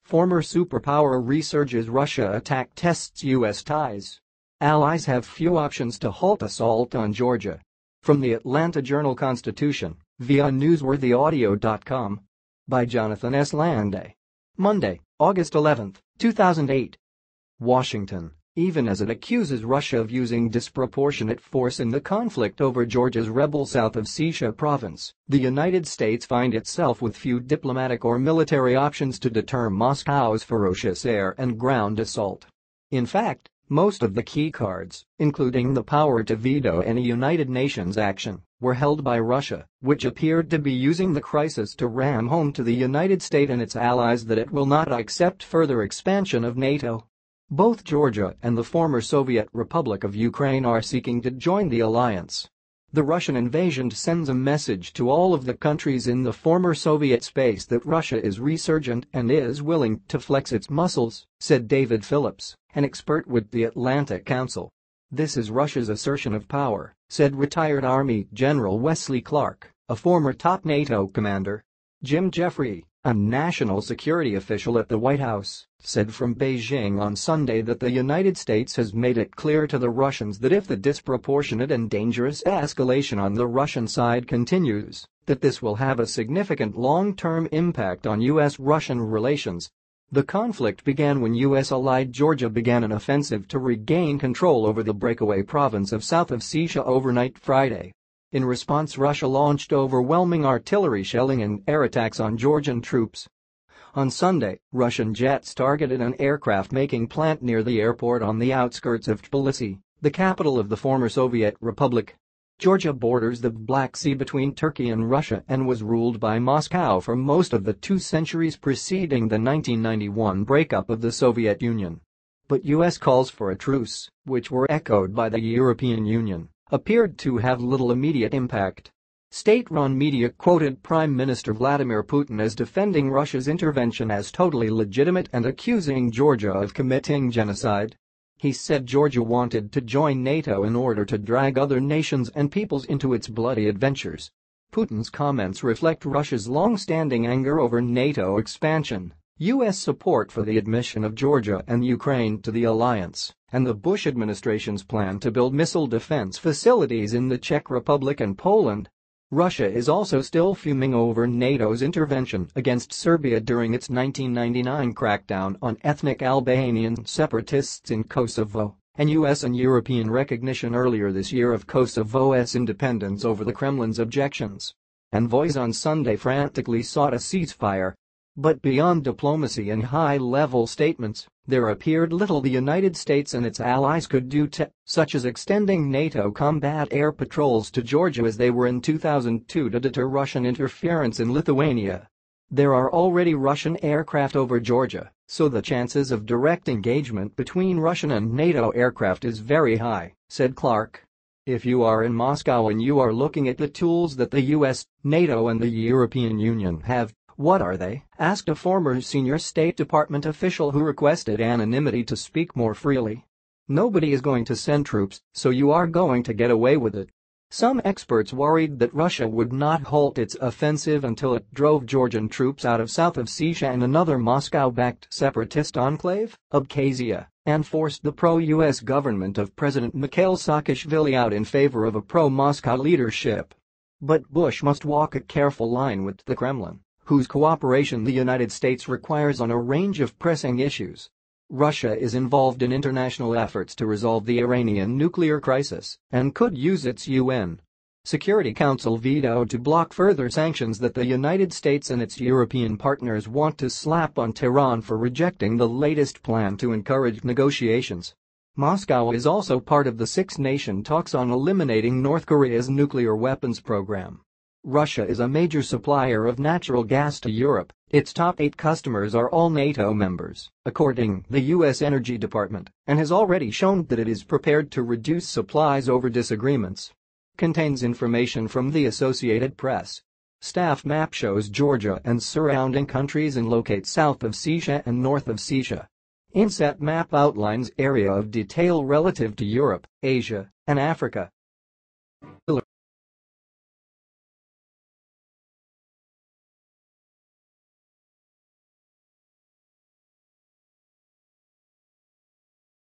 Former superpower resurges, Russia attack tests U.S. ties. Allies have few options to halt assault on Georgia. From the Atlanta Journal-Constitution, via newsworthyaudio.com. By Jonathan S. Landay. Monday, August 11, 2008. Washington. Even as it accuses Russia of using disproportionate force in the conflict over Georgia's rebel South Ossetia province, the United States finds itself with few diplomatic or military options to deter Moscow's ferocious air and ground assault. In fact, most of the key cards, including the power to veto any United Nations action, were held by Russia, which appeared to be using the crisis to ram home to the United States and its allies that it will not accept further expansion of NATO. Both Georgia and the former Soviet Republic of Ukraine are seeking to join the alliance. The Russian invasion sends a message to all of the countries in the former Soviet space that Russia is resurgent and is willing to flex its muscles, said David Phillips, an expert with the Atlantic Council. This is Russia's assertion of power, said retired Army General Wesley Clark, a former top NATO commander. Jim Jeffrey, a national security official at the White House, said from Beijing on Sunday that the United States has made it clear to the Russians that if the disproportionate and dangerous escalation on the Russian side continues, that this will have a significant long-term impact on U.S.-Russian relations. The conflict began when U.S.-allied Georgia began an offensive to regain control over the breakaway province of South Ossetia overnight Friday. In response, Russia launched overwhelming artillery shelling and air attacks on Georgian troops. On Sunday, Russian jets targeted an aircraft-making plant near the airport on the outskirts of Tbilisi, the capital of the former Soviet Republic. Georgia borders the Black Sea between Turkey and Russia and was ruled by Moscow for most of the 2 centuries preceding the 1991 breakup of the Soviet Union. But U.S. calls for a truce, which were echoed by the European Union, appeared to have little immediate impact. State-run media quoted Prime Minister Vladimir Putin as defending Russia's intervention as totally legitimate and accusing Georgia of committing genocide. He said Georgia wanted to join NATO in order to drag other nations and peoples into its bloody adventures. Putin's comments reflect Russia's long-standing anger over NATO expansion, U.S. support for the admission of Georgia and Ukraine to the alliance, and the Bush administration's plan to build missile defense facilities in the Czech Republic and Poland. Russia is also still fuming over NATO's intervention against Serbia during its 1999 crackdown on ethnic Albanian separatists in Kosovo, and U.S. and European recognition earlier this year of Kosovo's independence over the Kremlin's objections. Envoys on Sunday frantically sought a ceasefire. But beyond diplomacy and high-level statements, there appeared little the United States and its allies could do such as extending NATO combat air patrols to Georgia as they were in 2002 to deter Russian interference in Lithuania. There are already Russian aircraft over Georgia, so the chances of direct engagement between Russian and NATO aircraft is very high, said Clark. If you are in Moscow and you are looking at the tools that the US, NATO and the European Union have, what are they? Asked a former senior State Department official who requested anonymity to speak more freely. Nobody is going to send troops, so you are going to get away with it. Some experts worried that Russia would not halt its offensive until it drove Georgian troops out of South Ossetia and another Moscow-backed separatist enclave, Abkhazia, and forced the pro-US government of President Mikhail Saakashvili out in favor of a pro-Moscow leadership. But Bush must walk a careful line with the Kremlin, whose cooperation the United States requires on a range of pressing issues. Russia is involved in international efforts to resolve the Iranian nuclear crisis and could use its UN Security Council veto to block further sanctions that the United States and its European partners want to slap on Tehran for rejecting the latest plan to encourage negotiations. Moscow is also part of the six-nation talks on eliminating North Korea's nuclear weapons program. Russia is a major supplier of natural gas to Europe. Its top 8 customers are all NATO members, according to the U.S. Energy Department, and has already shown that it is prepared to reduce supplies over disagreements. Contains information from the Associated Press. Staff map shows Georgia and surrounding countries and locates South Ossetia and North Ossetia. Inset map outlines area of detail relative to Europe, Asia, and Africa.